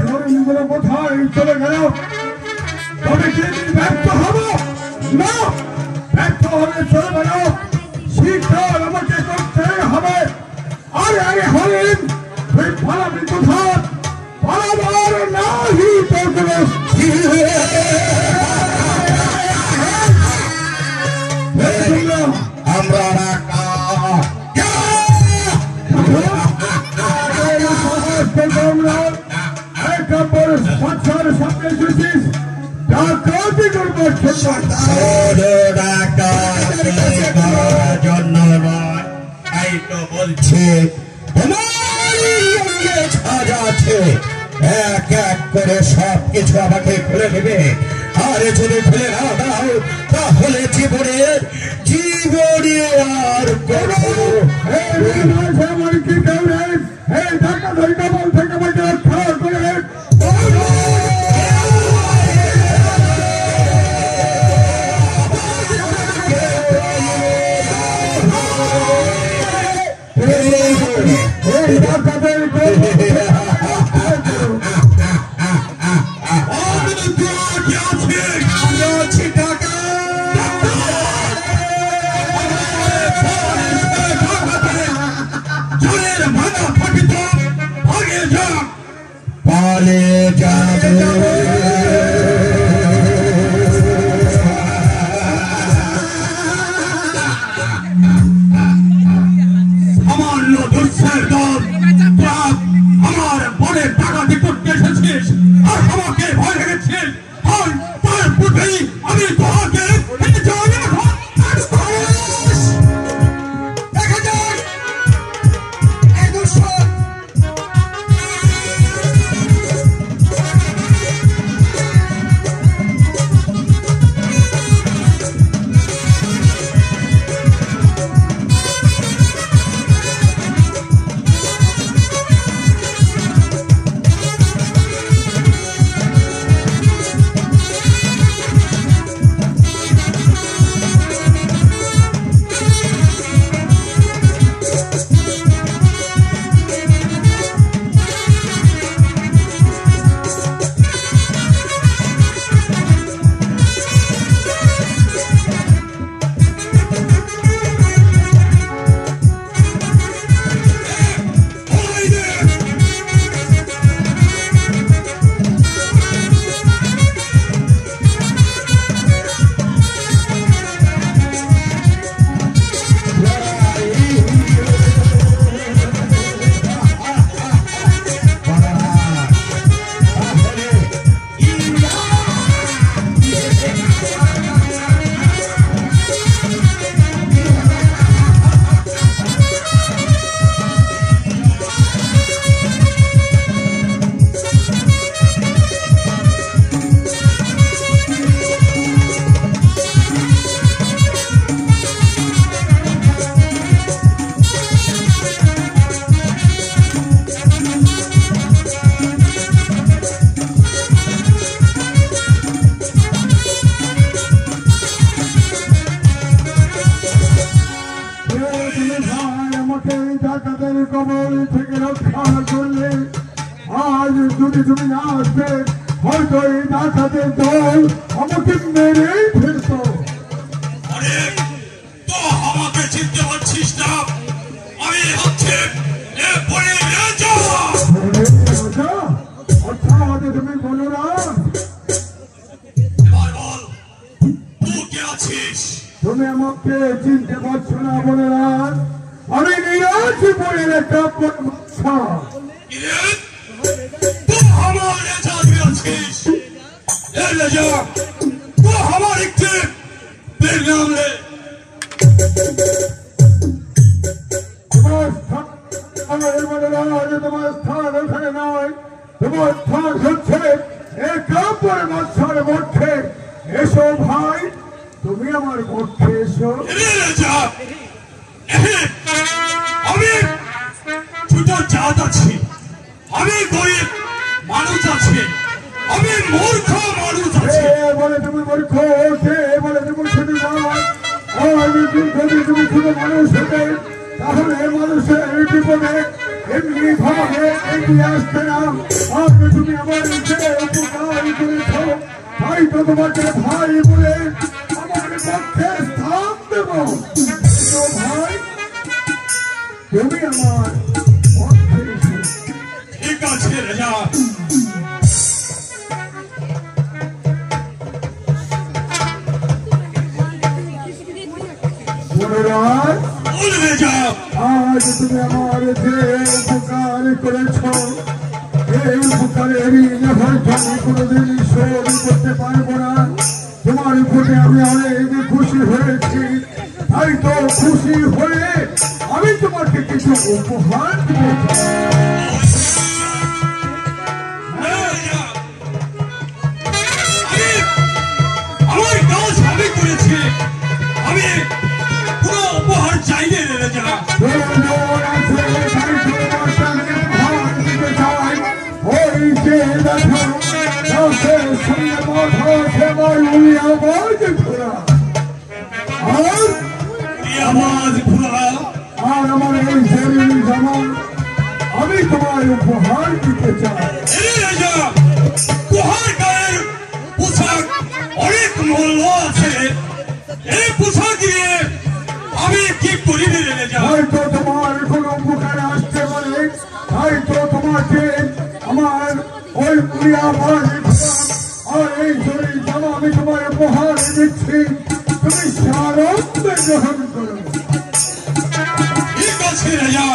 হরিণগুলো কোথায় চলে গেল? তবে কি ব্যর্থ হব না? ব্যর্থ হবে চলবে না, শিকার আমাকে করতে হবে। আরে আরে হরিণ, তুই পালাবি কোথায়? পালাবার নাহি তোর কোনো আমরা সামনে এসেছিস ডাকাতি করবার জন্য নয়, তাই তো বলছে আছে এক এক করে সব কিছু আমাকে খুলে নেবে। আর যদি খুলে না দাও তাহলে জীবনে আর আমার কি কেউ নেই? এই ঢাকা ধরি কবল থেকে আমাকে রক্ষা করে কবল থেকে রক্ষা করলে আজ যদি তুমি না আসবে হয়তো এই ডাকাতের দল আমাকে মেরেই ফেলত। আমাকে চিনতে পারছিস না? আমি হচ্ছে অর্থাৎ তুমি বলো না তুমি আমাকে চিনতে পারছো না বলে না? আমি নিরাজ বলে একটা বাচ্চা তোমার স্থান ওখানে নয়, তোমার স্থান হচ্ছে একেবারে মাঝখানে মধ্যে। এসো ভাই, তুমি আমার পক্ষে এসো। আমি ছোট জাত আছি, আমি গরিব মানুষ আছে, আমি মূর্খ মানুষ আছে। বলে তুমি মূর্খ, বলে তুমি শুধু নয়, যদি তুমি শুধু মানুষ হতে তাহলে মানুষের বিপদে এমনি ভাবে এগিয়ে আসতে না। আজকে তুমি আমার যে উপকার করেছ, তাই তো তোমাকে ভাই বলে আমার পক্ষে স্থান দেব। ভাই তুমি আমার পক্ষে এসো। ঠিক আছে রাজা। আজ তুমি আমার যে উপকার করেছ, এই উপকারের আমি কোনোদিন শোধ করতে পারবো না। তোমার উপরে আমি অনেক খুশি হয়েছি, তাই তো খুশি হয়ে আমি তোমাকে কিছু উপহার দিয়েছি। আমার কাজ আমি করেছি, আমি কোনো উপহার চাইলে রাজা। ওই যে দেখো সঙ্গে মাথা সেবাই আওয়াজ ঘোরা আওয়াজ ঘোরা আর আমার এই শরীর জামা আমি তোমার উপহার দিতে চাই। রাজা, উপহার গায়ের পোশাক অনেক মূল্য আছে, এই পোশাক দিয়ে আমি কি করি রাজা? হয়তো তোমার কোনো উপকার আসতে পারে, হয়তো তোমাকে আমার ওই আওয়াজ আর এই শরীর জামা আমি তোমার উপহার দিচ্ছি, তুমি সারন্দে গ্রহণ করো। ঠিক আছে রাজা,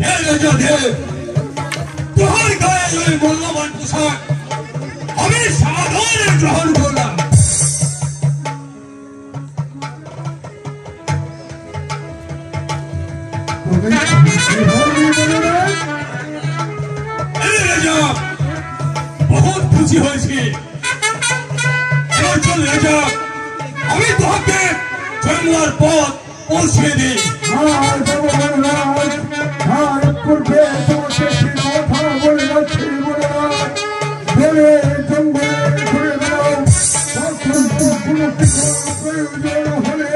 হে রাজা দেব, তোমার গায়ে ওই মূল্যবান পোশাক আমি সাধারণ গ্রহণ করলাম। বহুত খুশি হয়েছি। এবার চল রাজা, আমি তোমাকে জন্মার পথ পৌঁছে দিই। পূর্বে তোমাকে কথা বলে যাচ্ছি, বলে জঙ্গলে ঘুরে বেড়াও, তখন কোনো কিছু প্রয়োজন হলে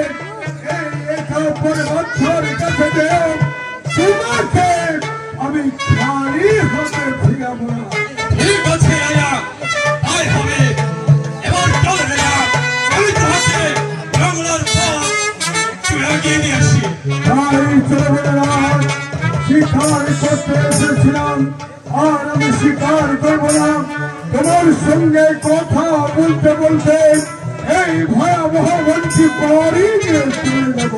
এই একা পরে বাচ্চার কাছে দেও, তোমাকে আমি খালি হাতে ফিরাবো না। ঠিক আছে রাজা, তাই হবে। এবার চল রাজা, আমি তোমাকে জঙ্গলের পথ চুরাগিয়ে নিয়ে আসি। তাই চলে শিকার করতে এসেছিলাম, আর আমি শিকার করবো না। তোমার সঙ্গে কথা বলতে বলতে এই ভয়াবহ বঞ্চিত পারি নিয়ে চলে যাবো।